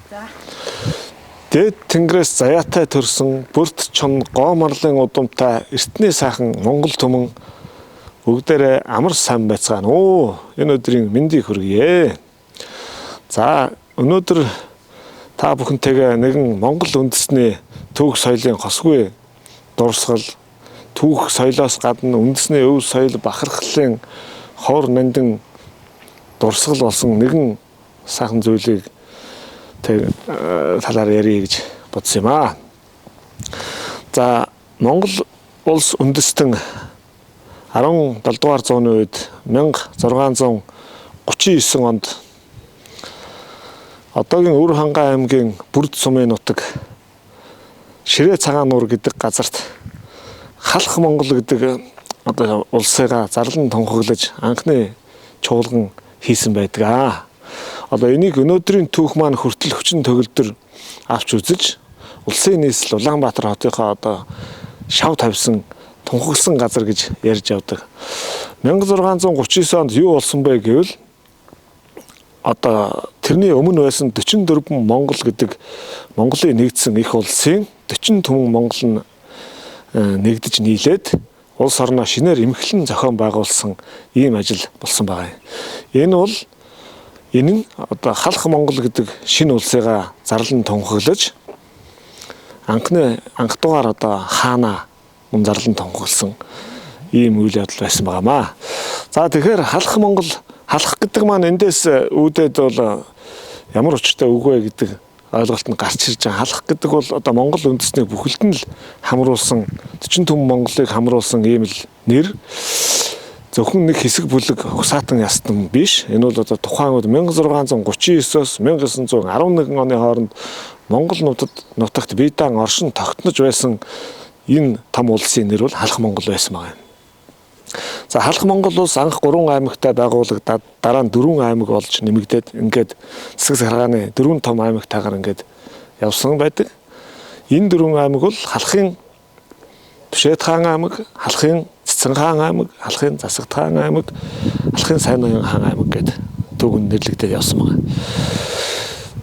За. Дээд тэнгэрээс заяатай төрсөн бүрт чон гоо марлын удамтай эртний сайхан Монгол түмэн бүгдээрээ амар сайн байцгаана. Энэ өдрийн мэндийг хүргье. За, өнөөдөр та бүхэнтэйгээ нэгэн Монгол үндэсний түүх соёлын хосгүй дурсгал, түүх соёлоос гадна үндэсний өв соёл бахархлын ховор нандин дурсгал болсон нэгэн сайхан зүйлийг талаар ярих гэж бодсон юм аа. За, Монгол улс үндэстэн 17 дугаар зууны үед 1639 онд одоогийн Өвөр Хангай аймгийн Бүрд сумын нутаг Ширээ цагаан нуур гэдэг газарт Халх Монгол гэдэг улсыгаа зарлан тунхаглаж анхны чуулган хийсэн байдаг. Одоо энийг өнөөдрийн түүх маань хүртэл хүчин төгөлдөр авч үзэж улсын нийслэл Улаанбаатар хотынхоо шав тавьсан тунхагласан газар гэж ярьж явдаг. 1639 онд юу болсон бэ гэвэл тэрний өмнө байсан 44 Монгол гэдэг Монголын нэгдсэн их улсын 40 түмэн Монгол нь нэгдэж нийлээд улс орноо шинээр эмхлэн зохион байгуулсан ийм ажил болсон байгаа юм. Энэ нь Халх Монгол гэдэг шинэ улсыгаа зарлан тунхаглаж анх дугаар хаана зарлан тунхагласан ийм үйл явдал байсан байгаамаа. За, тэгэхээр Халх Монгол халах гэдэг маань эндээс үүдээд бол ямар учиртай үг вэ гэдэг ойлголт нь гарч ирж байгаа. Халах гэдэг бол Монгол үндэснийг бүхэлд нь л хамруулсан 40 түмэн Монголыг хамруулсан ийм л нэр. Зөвхөн нэг хэсэг бүлэг угсаатан ястан биш. Энэ бол тухайн үед 1639-оос 1911 оны хооронд Монгол нутагт бие даан оршин тогтнож байсан энэ том улсын нэр бол Халх Монгол байсан байна. За, Халх Монгол улс анх 3 аймагтай байгуулагдаад дараа нь 4 аймаг болж нэмэгдээд ингээд засаг саргааны 4 том аймагтайгаар ингээд явсан байдаг. Энэ 4 аймаг бол Халхын Түшээд хаан аймаг, Халхын Цэцэн хаан аймаг, Халхын Засагт хаан аймаг, Халхын Сайнуян хаан аймаг гэдэг түүхэнд нэрлэгдээд явсан байна.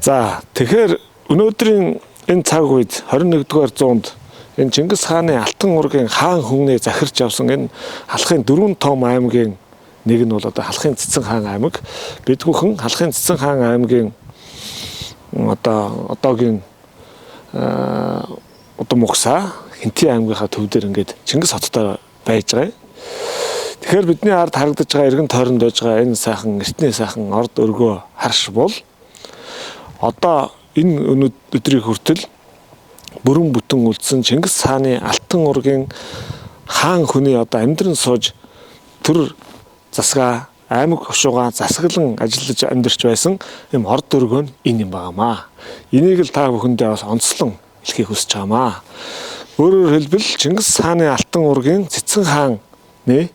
За, тэгэхээр өнөөдрийн энэ цаг үед 21-р зуунд энэ Чингис хааны Алтан ургийн хаан хүнээ захирч явсан энэ Халхын 4 том аймгийн нэг нь бол Халхын Цэцэн хаан аймаг. Бидгүйхэн Халхын Цэцэн хаан аймгийн одоогийн Удамухсаа Хинтээ аймгийнхаа төв дээр ингээд Чингис хоттой байж байгаа. Тэгэхээр бидний ард харагдаж байгаа эргэн тойронд байж байгаа энэ сайхан эртний сайхан орд өргөө харш бол энэ өдрийг хүртэл бүрэн бүтэн үлдсэн Чингис хааны Алтан ургийн хаан хүний амьдран сууж төр засгаа аймаг хушуугаа засаглан ажиллаж амьдарч байсан юм орд өргөө нь энэ юм байгаамаа. Энийг л та бүхэндээ бас онцлон хэлхийг хүсэж байгаамаа. Өөрөөр хэлбэл Чингис хааны Алтан ургийн Цэцэн хааны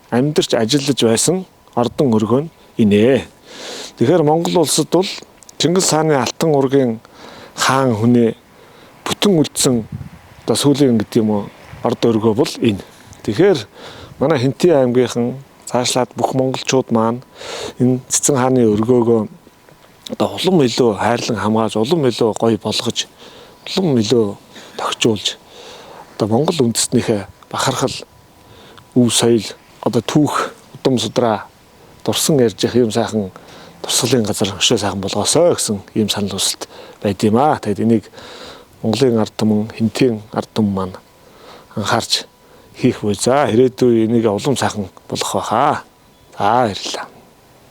амьдарч ажиллаж байсан ордон өргөө нь инээ. Тэгэхээр Монгол улсад бол Чингис хааны Алтан ургийн хаан хүний бүтэн үлдсэн сүүлийн гэдэг юм уу орд өргөө бол энэ. Тэгэхээр манай Хинтээ аймгийнхан цаашлаад бүх монголчууд маань энэ Цэцэн хааны өргөөгөө улам илүү хайрлан хамгааж, улам илүү гоё болгож, улам илүү тогтжуулж Монгол үндэстнийхээ бахархал, өв соёл, түүх, удам судраа дурсан ярьж явах юм сайхан дурсгалын газар өшөө сайхан болгоосоо гэсэн ийм санал хүсэлт байд юм аа. Тэгээд энийг Монголын ард түмэн, Хинтийн ард түмэн маань анхаарч хийх буй. За, ирээдүйн энийг улам сайхан болгох байхаа. За, баярлалаа.